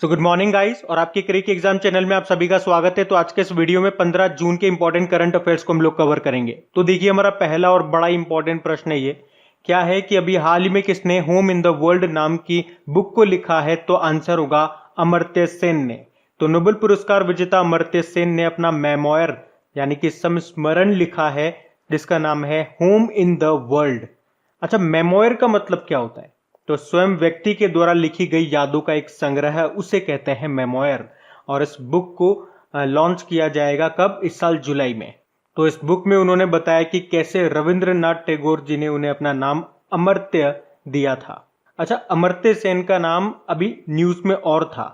Good morning guys और आपके क्रिक exam channel में आप सभी का स्वागत है। तो आज के इस वीडियो में 15 जून के इंपॉर्टेंट करंट अफेयर्स को हम लोग कवर करेंगे। तो देखिए हमारा पहला और बड़ा इंपॉर्टेंट प्रश्न है ये क्या है कि अभी हाल ही में किसने होम इन द वर्ल्ड नाम की बुक को लिखा है। तो आंसर होगा अमर्त्य सेन ने। तो नोबेल पुरस्कार विजेता अमर्त्य सेन ने अपना मेमोयर यानी कि संस्मरण लिखा है जिसका नाम है होम इन द वर्ल्ड। अच्छा, मेमोयर का मतलब क्या होता है? तो स्वयं व्यक्ति के द्वारा लिखी गई यादों का एक संग्रह उसे कहते हैं मेमोयर। और इस बुक को लॉन्च किया जाएगा कब? इस साल जुलाई में। तो इस बुक में उन्होंने बताया कि कैसे रविंद्रनाथ टैगोर जी ने उन्हें अपना नाम अमर्त्य दिया था। अच्छा, अमर्त्य सेन का नाम अभी न्यूज में और था।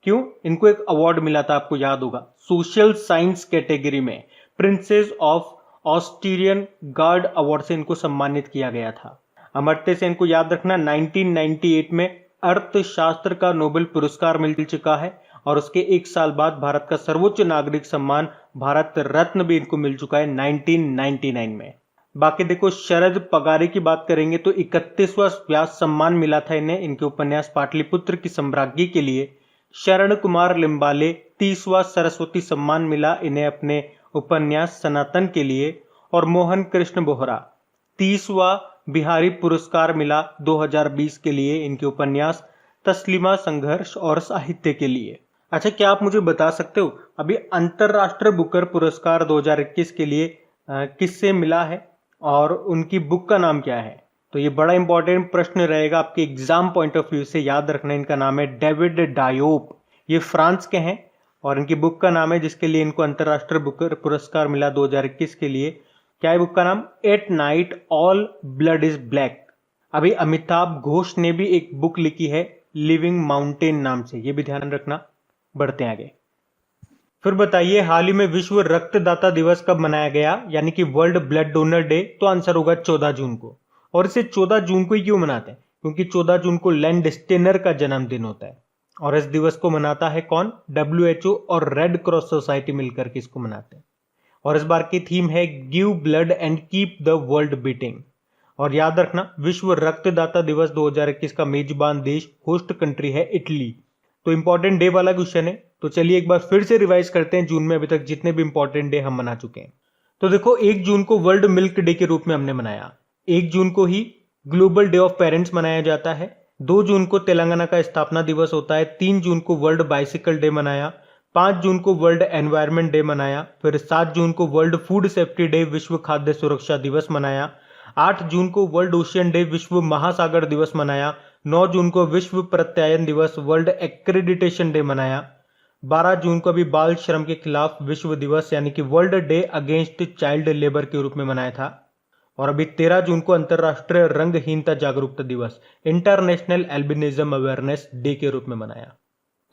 क्यों? इनको एक अवार्ड मिला था, आपको याद होगा, सोशल साइंस कैटेगरी में princess of Austrian guard award से इनको सम्मानित किया गया था। अमर्त्य सेन को याद रखना 1998 में अर्थशास्त्र का नोबेल पुरस्कार मिल चुका है और उसके एक साल बाद भारत का सर्वोच्च नागरिक सम्मान भारत रत्न भी इनको मिल चुका है 1999 में। बाकी देखो, शरद पगारे की बात करेंगे तो 31वां व्यास सम्मान मिला था इन्हें इनके उपन्यास पाटलिपुत्र की सम्राज्ञी के लिए। शरण कुमार लिम्बाले 30वां सरस्वती सम्मान मिला इन्हें अपने उपन्यास सनातन के लिए। और मोहन कृष्ण बोहरा 30वां बिहारी पुरस्कार मिला 2020 के लिए इनके उपन्यास तस्लीमा संघर्ष और साहित्य के लिए। अच्छा, क्या आप मुझे बता सकते हो अभी अंतरराष्ट्रीय बुकर पुरस्कार 2021 के लिए किससे मिला है और उनकी बुक का नाम क्या है? तो ये बड़ा इंपॉर्टेंट प्रश्न रहेगा आपके एग्जाम पॉइंट ऑफ व्यू से, याद रखना। इनका नाम है डेविड डायोप। ये फ्रांस के हैं और इनकी बुक का नाम है जिसके लिए इनको अंतरराष्ट्रीय बुकर पुरस्कार मिला 2021 के लिए। क्या है बुक का नाम? At night all blood is black. अभी अमिताभ घोष ने भी एक बुक लिखी है लिविंग माउंटेन नाम से, ये भी ध्यान रखना। बढ़ते आगे। फिर बताइए, हाल ही में विश्व रक्तदाता दिवस कब मनाया गया, यानी कि वर्ल्ड ब्लड डोनर डे? तो आंसर होगा 14 जून को। और इसे 14 जून को ही क्यों मनाते हैं? क्योंकि 14 जून को लैंड स्टेनर का जन्मदिन होता है और इस दिवस को मनाता है कौन? WHO और रेड क्रॉस सोसाइटी मिलकर के इसको मनाते हैं। और इस बार की थीम है give blood and keep the world beating. और याद रखना, विश्व रक्तदाता दिवस 2021 का मेजबान देश, होस्ट कंट्री है इटली। तो इंपॉर्टेंट डे वाला क्वेश्चन है। तो चलिए एक बार फिर से रिवाइज करते हैं जून में अभी तक जितने भी इंपॉर्टेंट डे हम मना चुके हैं। तो देखो, 1 जून को वर्ल्ड मिल्क डे के रूप में हमने मनाया। 1 जून को ही ग्लोबल डे ऑफ पेरेंट्स मनाया जाता है। 2 जून को तेलंगाना का स्थापना दिवस होता है। 3 जून को वर्ल्ड बाइसिकल डे मनाया। 5 जून को वर्ल्ड एनवायरनमेंट डे मनाया। फिर 7 जून को वर्ल्ड फूड सेफ्टी डे, विश्व खाद्य सुरक्षा दिवस मनाया। 8 जून को वर्ल्ड ओशियन डे, विश्व महासागर दिवस मनाया। 9 जून को विश्व प्रत्यायन दिवस, वर्ल्ड एक्रेडिटेशन डे मनाया। 12 जून को भी बाल श्रम के खिलाफ विश्व दिवस यानी कि world day against child labour के रूप में मनाया था। और अभी 13 जून को अंतरराष्ट्रीय रंगहीनता जागरूकता दिवस, इंटरनेशनल एल्बिनिज्म अवेयरनेस डे के रूप में मनाया।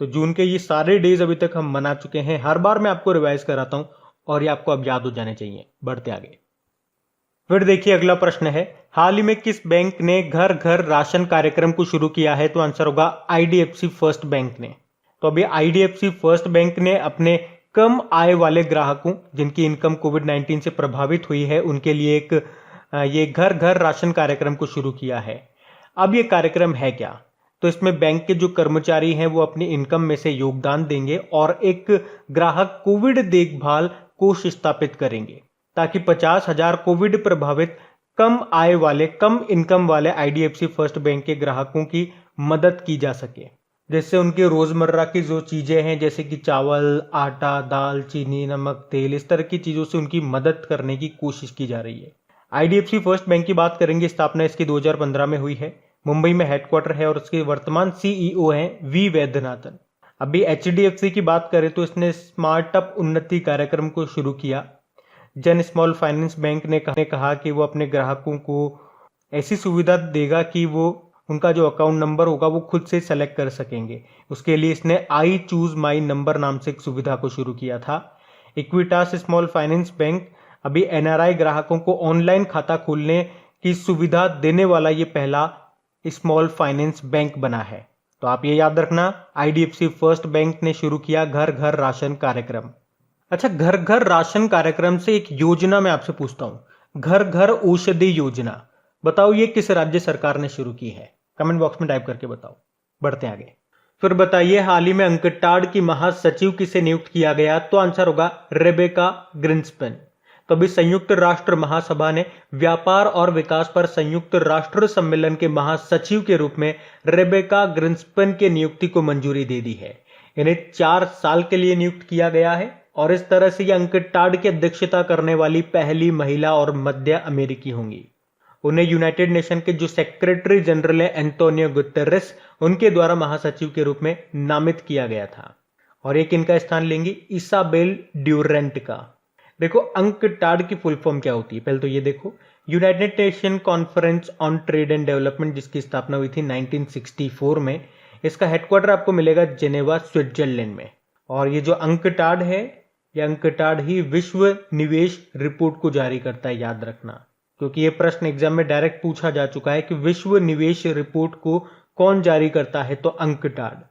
तो जून के ये सारे डेज अभी तक हम मना चुके हैं। हर बार मैं आपको रिवाइज कराता हूं और ये आपको अब याद हो जाने चाहिए। बढ़ते आगे। फिर देखिए अगला प्रश्न है, हाल ही में किस बैंक ने घर घर राशन कार्यक्रम को शुरू किया है? तो आंसर होगा IDFC फर्स्ट बैंक ने। तो अभी IDFC फर्स्ट बैंक ने अपने कम आय वाले ग्राहकों जिनकी इनकम कोविड-19 से प्रभावित हुई है उनके लिए एक ये घर घर राशन कार्यक्रम को शुरू किया है। अब ये कार्यक्रम है क्या? तो इसमें बैंक के जो कर्मचारी हैं वो अपनी इनकम में से योगदान देंगे और एक ग्राहक कोविड देखभाल कोष स्थापित करेंगे ताकि 50,000 कोविड प्रभावित कम आय वाले, कम इनकम वाले IDFC फर्स्ट बैंक के ग्राहकों की मदद की जा सके, जिससे उनके रोजमर्रा की जो चीजें हैं जैसे कि चावल, आटा, दाल, चीनी, नमक, तेल, इस तरह की चीजों से उनकी मदद करने की कोशिश की जा रही है। IDFC फर्स्ट बैंक की बात करेंगे, स्थापना इसकी 2015 में हुई है। मुंबई में हेडक्वार्टर है और उसके वर्तमान CEO हैं V वैद्यनाथन। अभी HDFC की बात करें तो इसने स्मार्टअप उन्नति कार्यक्रम को शुरू किया। जन स्मॉल फाइनेंस बैंक ने कहा कि वो अपने ग्राहकों को ऐसी सुविधा देगा कि वो उनका जो अकाउंट नंबर होगा वो खुद से सेलेक्ट कर सकेंगे। उसके लिए इसने आई चूज माई नंबर नाम से एक सुविधा को शुरू किया था। इक्विटास स्मॉल फाइनेंस बैंक अभी NRI ग्राहकों को ऑनलाइन खाता खोलने की सुविधा देने वाला ये पहला स्मॉल फाइनेंस बैंक बना है। तो आप ये याद रखना, IDFC फर्स्ट बैंक ने शुरू किया घर घर राशन कार्यक्रम। अच्छा, घर घर राशन कार्यक्रम से एक योजना मैं आपसे पूछता हूं, घर घर औषधि योजना, बताओ ये किस राज्य सरकार ने शुरू की है? कमेंट बॉक्स में टाइप करके बताओ। बढ़ते आगे। फिर बताइए हाल ही में अंकटाड की महासचिव किसे नियुक्त किया गया? तो आंसर होगा रेबेका ग्रिन्सपन। तो अभी संयुक्त राष्ट्र महासभा ने व्यापार और विकास पर संयुक्त राष्ट्र सम्मेलन के महासचिव के रूप में रेबेका ग्रिन्सपन के नियुक्ति को मंजूरी दे दी है। इन्हें 4 साल के लिए नियुक्त किया गया है और इस तरह से ये अंकटाड की अध्यक्षता करने वाली पहली महिला और मध्य अमेरिकी होंगी। उन्हें यूनाइटेड नेशन के जो सेक्रेटरी जनरल है एंटोनियो गुतेरेस, उनके द्वारा महासचिव के रूप में नामित किया गया था। और एक इनका स्थान लेंगी इसाबेल ड्यूरेंट का। देखो अंकटाड की फुल फॉर्म क्या होती है, पहले तो ये देखो, United nation conference on trade and development, जिसकी स्थापना हुई थी 1964 में। इसका हेडक्वार्टर आपको मिलेगा जेनेवा, स्विट्जरलैंड में। और ये जो अंकटाड है, ये अंकटाड ही विश्व निवेश रिपोर्ट को जारी करता है, याद रखना, क्योंकि ये प्रश्न एग्जाम में डायरेक्ट पूछा जा चुका है कि विश्व निवेश रिपोर्ट को कौन जारी करता है, तो अंकटाड।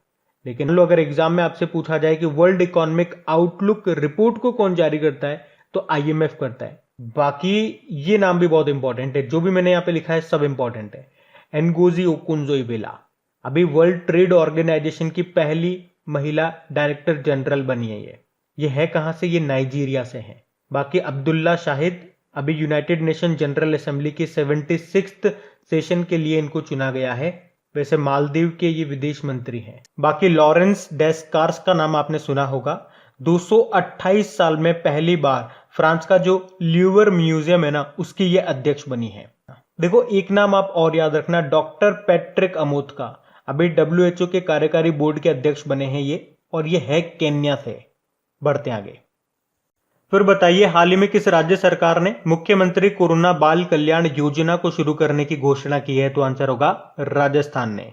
लेकिन लो अगर एग्जाम में आपसे पूछा जाए कि वर्ल्ड इकोनॉमिक आउटलुक रिपोर्ट को कौन जारी करता है, तो आईएमएफ करता है। बाकी ये नाम भी बहुत इंपॉर्टेंट है, जो भी मैंने यहाँ पे लिखा है सब इंपॉर्टेंट है। एनगोजी ओकुंजो-इवेला अभी वर्ल्ड ट्रेड ऑर्गेनाइजेशन की पहली महिला डायरेक्टर जनरल बनी है। ये है कहां से? ये नाइजीरिया से है। बाकी अब्दुल्ला शाहिद अभी यूनाइटेड नेशन जनरल असेंबली की 76th सेशन के लिए इनको चुना गया है। वैसे मालदीव के ये विदेश मंत्री हैं। बाकी लॉरेंस डेस्कार्स का नाम आपने सुना होगा। 228 साल में पहली बार फ्रांस का जो ल्यूवर म्यूजियम है ना, उसकी ये अध्यक्ष बनी है। देखो एक नाम आप और याद रखना, डॉक्टर पैट्रिक अमोथ का अभी WHO के कार्यकारी बोर्ड के अध्यक्ष बने हैं ये, और ये है केन्या से। बढ़ते आगे। फिर बताइए हाल ही में किस राज्य सरकार ने मुख्यमंत्री कोरोना बाल कल्याण योजना को शुरू करने की घोषणा की है? तो आंसर होगा राजस्थान ने।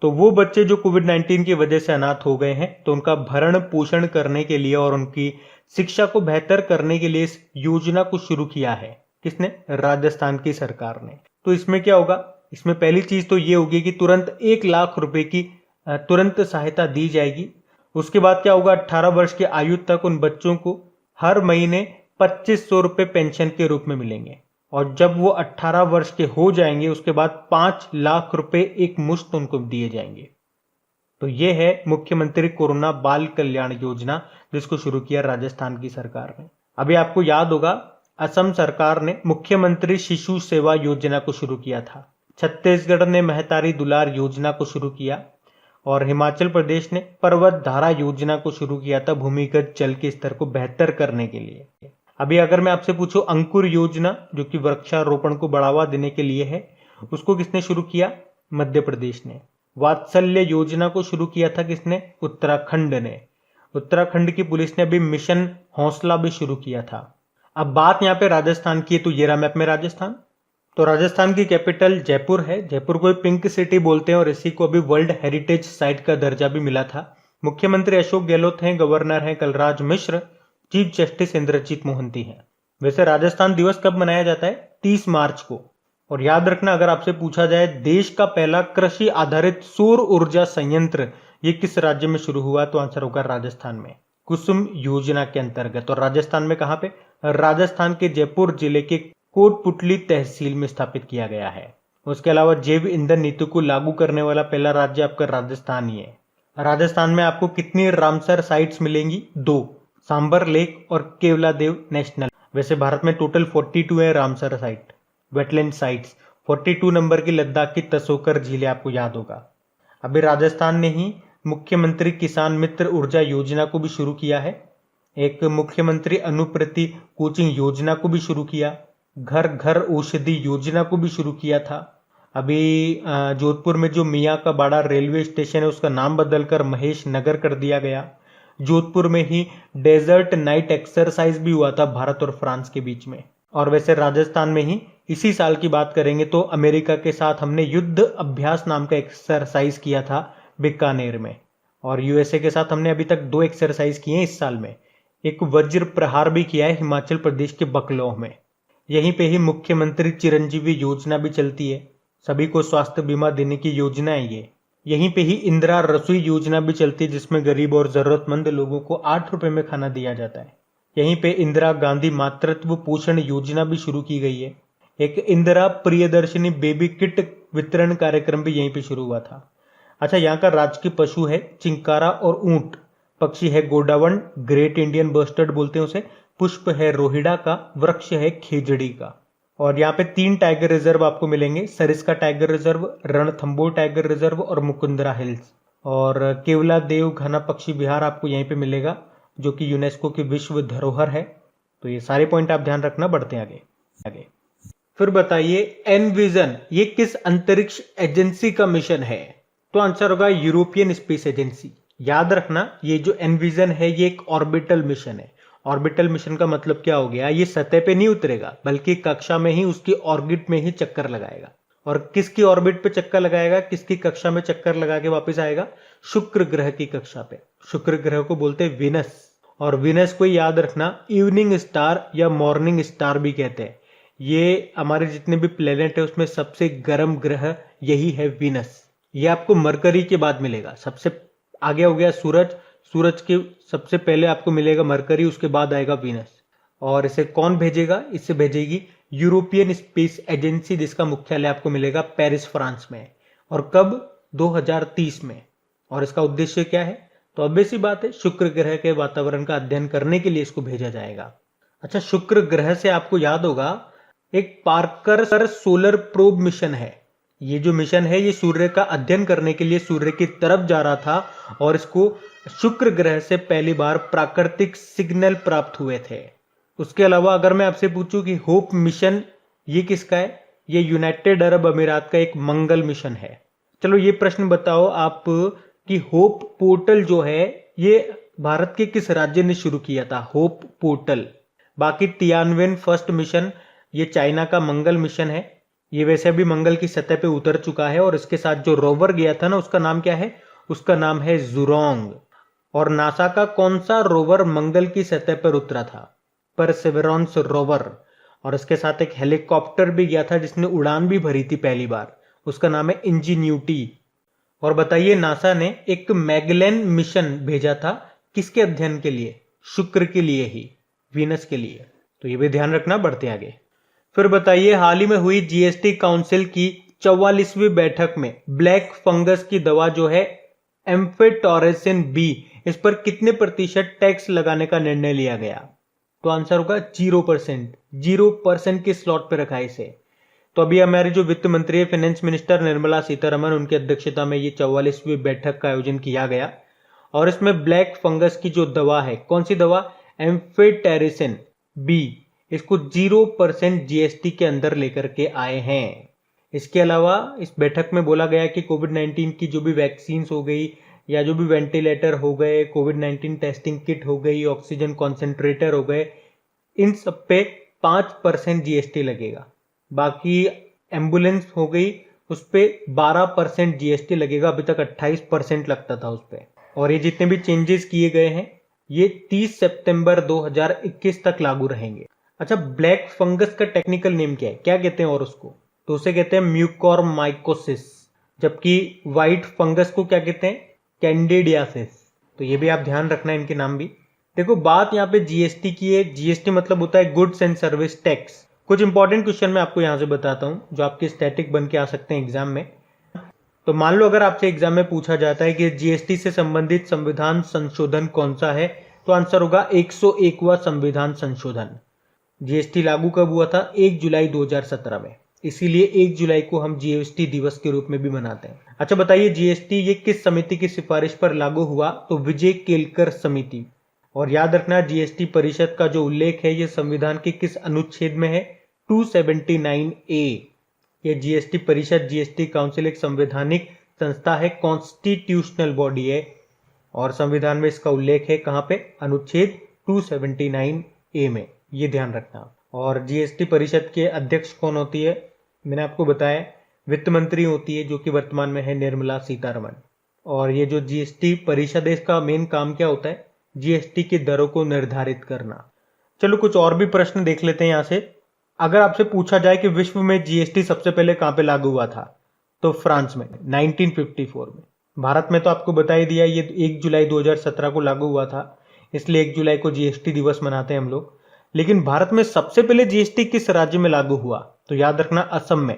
तो वो बच्चे जो कोविड-19 की वजह से अनाथ हो गए हैं, तो उनका भरण पोषण करने के लिए और उनकी शिक्षा को बेहतर करने के लिए इस योजना को शुरू किया है। किसने? राजस्थान की सरकार ने। तो इसमें क्या होगा? इसमें पहली चीज तो ये होगी कि तुरंत 1 लाख रुपए की तुरंत सहायता दी जाएगी। उसके बाद क्या होगा? 18 वर्ष की आयु तक उन बच्चों को हर महीने 2500 रुपए पेंशन के रूप में मिलेंगे, और जब वो 18 वर्ष के हो जाएंगे उसके बाद 5 लाख रुपए एक मुश्त उनको दिए जाएंगे। तो ये है मुख्यमंत्री कोरोना बाल कल्याण योजना, जिसको शुरू किया राजस्थान की सरकार ने। अभी आपको याद होगा असम सरकार ने मुख्यमंत्री शिशु सेवा योजना को शुरू किया था। छत्तीसगढ़ ने महतारी दुलार योजना को शुरू किया, और हिमाचल प्रदेश ने पर्वत धारा योजना को शुरू किया था भूमिगत जल के स्तर को बेहतर करने के लिए। अभी अगर मैं आपसे पूछूं अंकुर योजना, जो कि वृक्षारोपण को बढ़ावा देने के लिए है, उसको किसने शुरू किया? मध्य प्रदेश ने। वात्सल्य योजना को शुरू किया था किसने? उत्तराखंड ने। उत्तराखंड की पुलिस ने अभी मिशन हौसला भी शुरू किया था। अब बात यहाँ पे राजस्थान की है, तो ये रहा मैप में राजस्थान। तो राजस्थान की कैपिटल जयपुर है। जयपुर को पिंक सिटी बोलते हैं, और इसी को अभी वर्ल्ड हेरिटेज साइट का दर्जा भी मिला था। मुख्यमंत्री अशोक गहलोत हैं, गवर्नर हैं कलराज मिश्र, चीफ जस्टिस इंद्रजीत मोहंती हैं। वैसे राजस्थान दिवस कब मनाया जाता है? 30 मार्च को। और याद रखना अगर आपसे पूछा जाए देश का पहला कृषि आधारित सौर ऊर्जा संयंत्र ये किस राज्य में शुरू हुआ, तो आंसर होगा राजस्थान में, कुसुम योजना के अंतर्गत। और राजस्थान में कहां पे? राजस्थान के जयपुर जिले के कोटपुतली तहसील में स्थापित किया गया है। उसके अलावा जैव ईंधन नीति को लागू करने वाला पहला राज्य आपका राजस्थान ही है। राजस्थान में आपको कितनी रामसर साइट्स मिलेंगी? 2, सांबर लेक और केवलादेव नेशनल। वैसे भारत में टोटल 42 है Ramsar site, wetland sites. 42 number की लद्दाख की तसोकर झील आपको याद होगा। अभी राजस्थान ने ही मुख्यमंत्री किसान मित्र ऊर्जा योजना को भी शुरू किया है। एक मुख्यमंत्री अनुप्रति कोचिंग योजना को भी शुरू किया। घर घर औषधि योजना को भी शुरू किया था। अभी जोधपुर में जो मियाँ का बाड़ा रेलवे स्टेशन है उसका नाम बदलकर महेश नगर कर दिया गया। जोधपुर में ही डेजर्ट नाइट एक्सरसाइज भी हुआ था भारत और फ्रांस के बीच में। और वैसे राजस्थान में ही इसी साल की बात करेंगे तो अमेरिका के साथ हमने युद्ध अभ्यास नाम का एक्सरसाइज किया था बीकानेर में। और यूएसए के साथ हमने अभी तक 2 एक्सरसाइज किए हैं इस साल में। एक वज्र प्रहार भी किया है हिमाचल प्रदेश के बकलोह में। यहीं पे ही मुख्यमंत्री चिरंजीवी योजना भी चलती है, सभी को स्वास्थ्य बीमा देने की योजना है ये। यहीं पे ही इंदिरा रसोई योजना भी चलती है, जिसमें गरीब और जरूरतमंद लोगों को 8 रुपए में खाना दिया जाता है। यहीं पे इंदिरा गांधी मातृत्व पोषण योजना भी शुरू की गई है। एक इंदिरा प्रियदर्शिनी बेबी किट वितरण कार्यक्रम भी यहीं पे शुरू हुआ था। अच्छा, यहाँ का राजकीय पशु है चिंकारा और ऊंट। पक्षी है गोडावण, ग्रेट इंडियन बस्टर्ड बोलते हैं उसे। पुष्प है रोहिड़ा का, वृक्ष है खेजड़ी का। और यहाँ पे 3 टाइगर रिजर्व आपको मिलेंगे, Sariska tiger reserve, Ranthambore tiger reserve और मुकुंदरा हिल्स। और केवला देव घना पक्षी विहार आपको यहीं पे मिलेगा, जो कि यूनेस्को की विश्व धरोहर है। तो ये सारे पॉइंट आप ध्यान रखना। बढ़ते हैं आगे। फिर बताइए एनविजन ये किस अंतरिक्ष एजेंसी का मिशन है? तो आंसर होगा यूरोपियन स्पेस एजेंसी। याद रखना, ये जो एनविजन है ये एक ऑर्बिटल मिशन है। ऑर्बिटल मिशन का मतलब क्या हो गया? ये सतह पे नहीं उतरेगा, बल्कि कक्षा में ही उसकी ऑर्बिट में ही चक्कर लगाएगा। और किसकी ऑर्बिट पे चक्कर लगाएगा, किसकी कक्षा में चक्कर लगा के वापस आएगा? शुक्र ग्रह की कक्षा पे। शुक्र ग्रह को बोलते हैं विनस। और विनस को याद रखना इवनिंग स्टार या मॉर्निंग स्टार भी कहते हैं। ये हमारे जितने भी प्लेनेट है उसमें सबसे गर्म ग्रह यही है विनस। ये आपको मरकरी के बाद मिलेगा। सबसे आगे हो गया सूरज, सूरज के सबसे पहले आपको मिलेगा मरकरी, उसके बाद आएगा वीनस। और इसे कौन भेजेगा? इसे भेजेगी यूरोपियन स्पेस एजेंसी, जिसका मुख्यालय आपको मिलेगा पेरिस फ्रांस में। और कब? 2030 में। और इसका उद्देश्य क्या है? तो ऑब्वियस सी बात है, शुक्र ग्रह के वातावरण का अध्ययन करने के लिए इसको भेजा जाएगा। अच्छा, शुक्र ग्रह से आपको याद होगा एक पार्कर सोलर प्रोब मिशन है। ये जो मिशन है ये सूर्य का अध्ययन करने के लिए सूर्य की तरफ जा रहा था, और इसको शुक्र ग्रह से पहली बार प्राकृतिक सिग्नल प्राप्त हुए थे। उसके अलावा अगर मैं आपसे पूछूं कि होप मिशन ये किसका है? ये यूनाइटेड अरब अमीरात का एक मंगल मिशन है। चलो ये प्रश्न बताओ आप कि होप पोर्टल जो है ये भारत के किस राज्य ने शुरू किया था? Hope portal. बाकी तियानवेन फर्स्ट मिशन ये चाइना का मंगल मिशन है। ये वैसे भी मंगल की सतह पे उतर चुका है, और इसके साथ जो रोवर गया था ना, उसका नाम क्या है? उसका नाम है जुरोंग। और नासा का कौन सा रोवर मंगल की सतह पर उतरा था? Perseverance rover. और इसके साथ एक हेलीकॉप्टर भी गया था जिसने उड़ान भी भरी थी पहली बार, उसका नाम है इंजीन्यूटी। और बताइए नासा ने एक मैगेलन मिशन भेजा था, किसके अध्ययन के लिए? शुक्र के लिए ही, वीनस के लिए। तो ये भी ध्यान रखना। बढ़ते आगे। फिर बताइए हाल ही में हुई जीएसटी काउंसिल की 44वीं बैठक में ब्लैक फंगस की दवा जो है एम्फेटोरेसिन बी, इस पर कितने प्रतिशत टैक्स लगाने का निर्णय लिया गया? तो आंसर होगा 0%। 0% के स्लॉट पे रखा है इसे। तो अभी हमारे जो वित्त मंत्री है, फाइनेंस मिनिस्टर निर्मला सीतारमण, उनकी अध्यक्षता में ये 44वीं बैठक का आयोजन किया गया। और इसमें ब्लैक फंगस की जो दवा है, कौन सी दवा? एम्फेटेरिसिन बी, इसको 0% जीएसटी के अंदर लेकर के आए हैं। इसके अलावा इस बैठक में बोला गया कि कोविड-19 की जो भी वैक्सीन हो गई, या जो भी वेंटिलेटर हो गए, कोविड-19 टेस्टिंग किट हो गई, ऑक्सीजन कॉन्सेंट्रेटर हो गए, इन सब पे 5% जीएसटी लगेगा। बाकी एम्बुलेंस हो गई, उस पे 12% जीएसटी लगेगा। अभी तक 28% लगता था उस पे। और ये जितने भी चेंजेस किए गए हैं ये 30 सितंबर 2021 तक लागू रहेंगे। अच्छा, ब्लैक फंगस का टेक्निकल नेम क्या है? क्या कहते हैं? और उसको तो उसे कहते हैं म्यूकोरमाइकोसिस। जबकि व्हाइट फंगस को क्या कहते हैं? कैंडिडियासिस। तो ये भी आप ध्यान रखना इनके नाम भी। देखो बात यहाँ पे जीएसटी की है। जीएसटी मतलब होता है गुड्स एंड सर्विस टैक्स। कुछ इंपॉर्टेंट क्वेश्चन मैं आपको यहाँ से बताता हूँ जो आपके स्टैटिक बन के आ सकते हैं एग्जाम में। तो मान लो अगर आपसे एग्जाम में पूछा जाता है कि जीएसटी से संबंधित संविधान संशोधन कौन सा है, तो आंसर होगा 101वां संविधान संशोधन। जीएसटी लागू कब हुआ था? 1 जुलाई 2017 में। इसीलिए 1 जुलाई को हम जीएसटी दिवस के रूप में भी मनाते हैं। अच्छा बताइए जीएसटी ये किस समिति की सिफारिश पर लागू हुआ? तो विजय केलकर समिति। और याद रखना जीएसटी परिषद का जो उल्लेख है ये संविधान के किस अनुच्छेद में है? 279A। ये जीएसटी परिषद, जीएसटी काउंसिल एक संवैधानिक संस्था है, कॉन्स्टिट्यूशनल बॉडी है, और संविधान में इसका उल्लेख है कहाँ पे? अनुच्छेद 279A में। ये ध्यान रखना। और जीएसटी परिषद के अध्यक्ष कौन होती है? मैंने आपको बताया वित्त मंत्री होती है, जो कि वर्तमान में है निर्मला सीतारमण। और ये जो जीएसटी परिषद है इसका मेन काम क्या होता है? जीएसटी की दरों को निर्धारित करना। चलो कुछ और भी प्रश्न देख लेते हैं यहाँ से। अगर आपसे पूछा जाए कि विश्व में जीएसटी सबसे पहले कहाँ पे लागू हुआ था, तो फ्रांस में 1954 में। भारत में तो आपको बता ही दिया ये 1 जुलाई 2017 को लागू हुआ था, इसलिए 1 जुलाई को जीएसटी दिवस मनाते हैं हम लोग। लेकिन भारत में सबसे पहले जीएसटी किस राज्य में लागू हुआ? तो याद रखना असम में,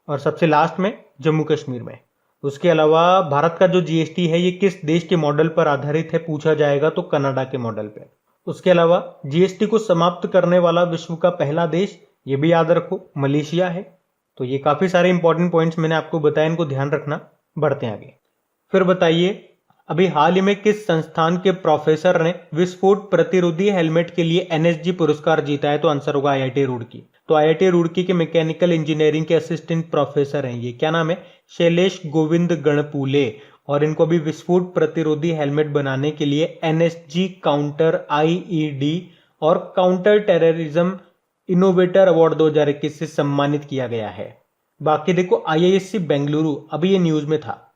और सबसे लास्ट में जम्मू कश्मीर में। उसके अलावा भारत का जो जीएसटी है ये किस देश के मॉडल पर आधारित है पूछा जाएगा तो कनाडा के मॉडल पे। उसके अलावा जीएसटी को समाप्त करने वाला विश्व का पहला देश, ये भी याद रखो, मलेशिया है। तो ये काफी सारे इंपॉर्टेंट पॉइंट्स मैंने आपको बताया, इनको ध्यान रखना। बढ़ते हैं आगे। फिर बताइए अभी हाल ही में किस संस्थान के प्रोफेसर ने विस्फोट प्रतिरोधी हेलमेट के लिए एनएसजी पुरस्कार जीता है? तो आंसर होगा आईआईटी रुड़की। तो आईआईटी रुड़की के मैकेनिकल इंजीनियरिंग के असिस्टेंट प्रोफेसर हैं ये, क्या नाम है? शैलेश गोविंद गणपुले। और इनको भी विस्फोट प्रतिरोधी हेलमेट बनाने के लिए एनएसजी काउंटर आईईडी और काउंटर टेररिज्म इनोवेटर अवार्ड 2021 से सम्मानित किया गया है। बाकी देखो आईआईएससी बेंगलुरु, अभी ये न्यूज में था,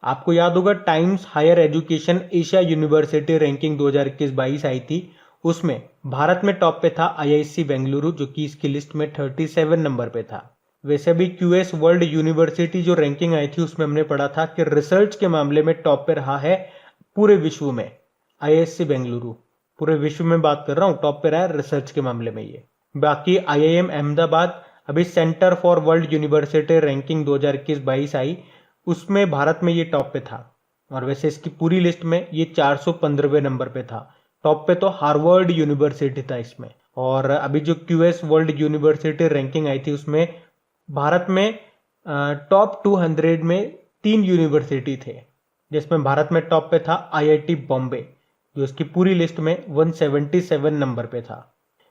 आपको याद होगा Times Higher Education Asia university ranking 2021-22 आई थी, उसमें भारत में टॉप पे था आईआईएससी बेंगलुरु, जो कि इसकी लिस्ट में 37 नंबर पे था। वैसे भी क्यूएस वर्ल्ड यूनिवर्सिटी जो रैंकिंग आई थी उसमें हमने पढ़ा था कि रिसर्च के मामले में टॉप पे रहा है पूरे विश्व में आईआईएससी बेंगलुरु। पूरे विश्व में बात कर रहा हूं, टॉप पे रहा है रिसर्च के मामले में ये। बाकी आईआईएम अहमदाबाद, अभी centre for world university ranking 2021-22 आई, उसमें भारत में ये टॉप पे था। और वैसे इसकी पूरी लिस्ट में ये 415वें नंबर पे था। टॉप पे तो हार्वर्ड यूनिवर्सिटी था इसमें। और अभी जो क्यूएस वर्ल्ड यूनिवर्सिटी रैंकिंग आई थी उसमें भारत में टॉप 200 में 3 यूनिवर्सिटी थे, जिसमें भारत में टॉप पे था आईआईटी बॉम्बे, जो इसकी पूरी लिस्ट में 177 नंबर पे था।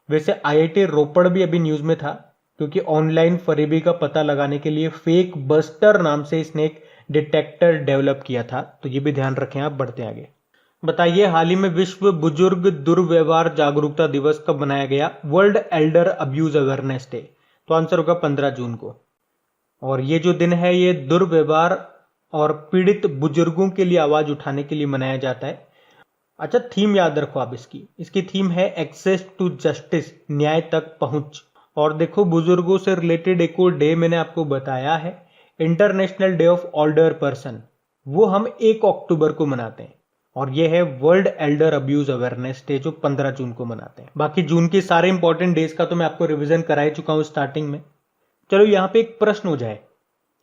वैसे आईआईटी रोपड़ भी अभी न्यूज में था, क्योंकि ऑनलाइन फरेबी का पता लगाने के लिए फेक बस्टर नाम से इसने एक डिटेक्टर डेवलप किया था, तो ये भी ध्यान रखें आप। बढ़ते हैं आगे। बताइए हाल ही में विश्व बुजुर्ग दुर्व्यवहार जागरूकता दिवस कब मनाया गया? World Elder abuse awareness day. तो आंसर होगा 15 जून को। और ये जो दिन है ये दुर्व्यवहार और पीड़ित बुजुर्गों के लिए आवाज उठाने के लिए मनाया जाता है। अच्छा, थीम याद रखो आप इसकी थीम है एक्सेस टू जस्टिस, न्याय तक पहुंच। और देखो बुजुर्गों से रिलेटेड एक और डे मैंने आपको बताया है, international day of older person, वो हम 1 अक्टूबर को मनाते हैं। और ये है world Elder abuse awareness day, जो 15 जून को मनाते हैं। बाकी जून के सारे इंपॉर्टेंट डेज का तो मैं आपको रिवीजन करा ही चुका हूं स्टार्टिंग में। चलो यहाँ पे एक प्रश्न हो जाए,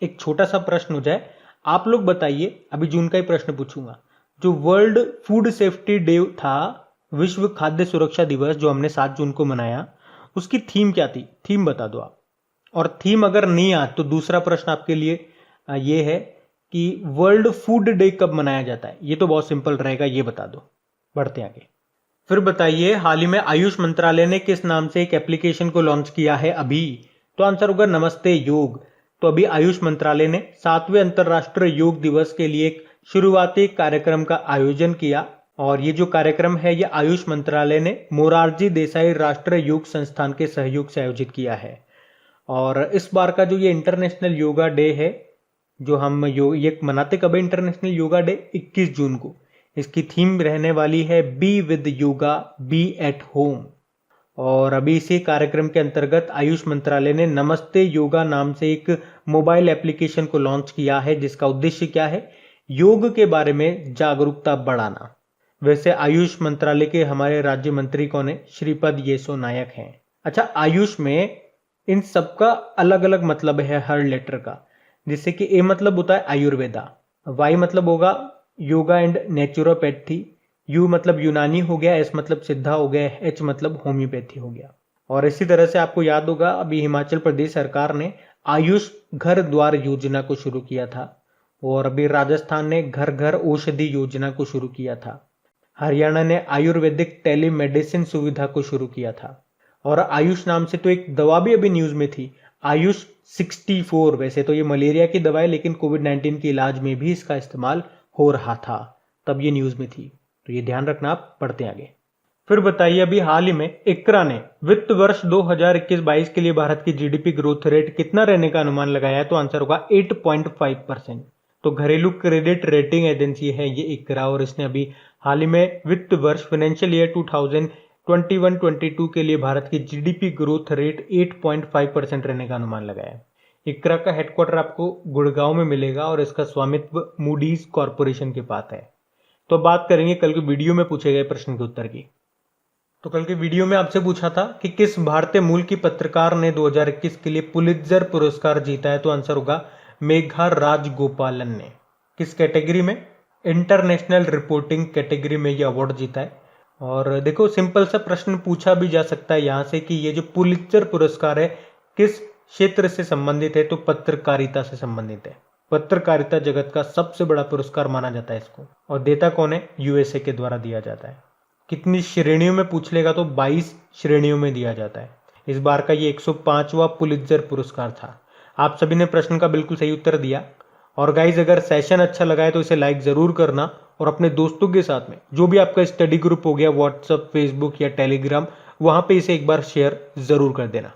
एक छोटा सा प्रश्न हो जाए। आप लोग बताइए, अभी जून का ही प्रश्न पूछूंगा, जो वर्ल्ड फूड सेफ्टी डे था, विश्व खाद्य सुरक्षा दिवस जो हमने 7 जून को मनाया, उसकी थीम क्या थी? थीम बता दो आप। और थीम अगर नहीं आ तो दूसरा प्रश्न आपके लिए ये है कि वर्ल्ड फूड डे कब मनाया जाता है? ये तो बहुत सिंपल रहेगा, ये बता दो। बढ़ते आगे। फिर बताइए हाल ही में आयुष मंत्रालय ने किस नाम से एक एप्लीकेशन को लॉन्च किया है अभी? तो आंसर होगा नमस्ते योग। तो अभी आयुष मंत्रालय ने 7वें अंतरराष्ट्रीय योग दिवस के लिए एक शुरुआती कार्यक्रम का आयोजन किया। और ये जो कार्यक्रम है ये आयुष मंत्रालय ने मोरारजी देसाई राष्ट्रीय योग संस्थान के सहयोग से आयोजित किया है। और इस बार का जो ये इंटरनेशनल योगा डे है, जो हम ये मनाते कब है इंटरनेशनल योगा डे? 21 जून को। इसकी थीम रहने वाली है be with yoga, be at home. और अभी इसी कार्यक्रम के अंतर्गत आयुष मंत्रालय ने नमस्ते योगा नाम से एक मोबाइल एप्लीकेशन को लॉन्च किया है, जिसका उद्देश्य क्या है? योग के बारे में जागरूकता बढ़ाना। वैसे आयुष मंत्रालय के हमारे राज्य मंत्री कौन है? श्रीपद येसो नायक हैं। अच्छा, आयुष में इन सबका अलग अलग मतलब है हर लेटर का, जिससे कि ए मतलब होता है आयुर्वेदा, वाई मतलब होगा योगा एंड नेचुरोपैथी, यू मतलब यूनानी हो गया, एस मतलब सिद्धा हो गया, एच मतलब होम्योपैथी हो गया। और इसी तरह से आपको याद होगा अभी हिमाचल प्रदेश सरकार ने आयुष घर द्वार योजना को शुरू किया था। और अभी राजस्थान ने घर घर औषधि योजना को शुरू किया था। हरियाणा ने आयुर्वेदिक टेलीमेडिसिन सुविधा को शुरू किया था। और आयुष नाम से तो एक दवा भी अभी न्यूज में थी, आयुष 64। वैसे तो ये मलेरिया की दवा है, लेकिन कोविड-19 के इलाज में भी इसका इस्तेमाल हो रहा था, तब ये न्यूज में थी। तो ये ध्यान रखना आप। बढ़ते आगे। फिर बताइए अभी हाल ही में इक्रा ने वित्त वर्ष 2021-22 के लिए भारत की जीडीपी ग्रोथ रेट कितना रहने का अनुमान लगाया है? तो आंसर होगा 8.5%। तो घरेलू क्रेडिट रेटिंग एजेंसी है ये इक्रा, और इसने अभी हाल ही में वित्त वर्ष फाइनेंशियल ईयर 2021-22 के लिए भारत की जीडीपी ग्रोथ रेट 8.5% रहने का अनुमान लगाया है। इक्रा का हेडक्वार्टर आपको गुड़गांव में मिलेगा और इसका स्वामित्व मूडीज कॉरपोरेशन के पास है। तो बात करेंगे कल के वीडियो में पूछे गए प्रश्न के उत्तर की। तो कल के वीडियो में आपसे पूछा था कि किस भारतीय मूल की पत्रकार ने 2021 के लिए पुलित्जर पुरस्कार जीता है? तो आंसर होगा मेघा राजगोपालन ने। किस कैटेगरी में? इंटरनेशनल रिपोर्टिंग कैटेगरी में ये अवार्ड जीता है। और देखो सिंपल सा प्रश्न पूछा भी जा सकता है यहाँ से कि ये जो पुलित्जर पुरस्कार है किस क्षेत्र से संबंधित है, तो पत्रकारिता से संबंधित है। पत्रकारिता जगत का सबसे बड़ा पुरस्कार माना जाता है इसको। और देता कौन है? यूएसए के द्वारा दिया जाता है। कितनी श्रेणियों में पूछ लेगा तो 22 श्रेणियों में दिया जाता है। इस बार का ये 105वां पुलित्जर पुरस्कार था। आप सभी ने प्रश्न का बिल्कुल सही उत्तर दिया। और गाइज अगर सेशन अच्छा लगा है तो इसे लाइक जरूर करना और अपने दोस्तों के साथ में जो भी आपका स्टडी ग्रुप हो गया व्हाट्सएप, फेसबुक या टेलीग्राम, वहां पे इसे एक बार शेयर जरूर कर देना।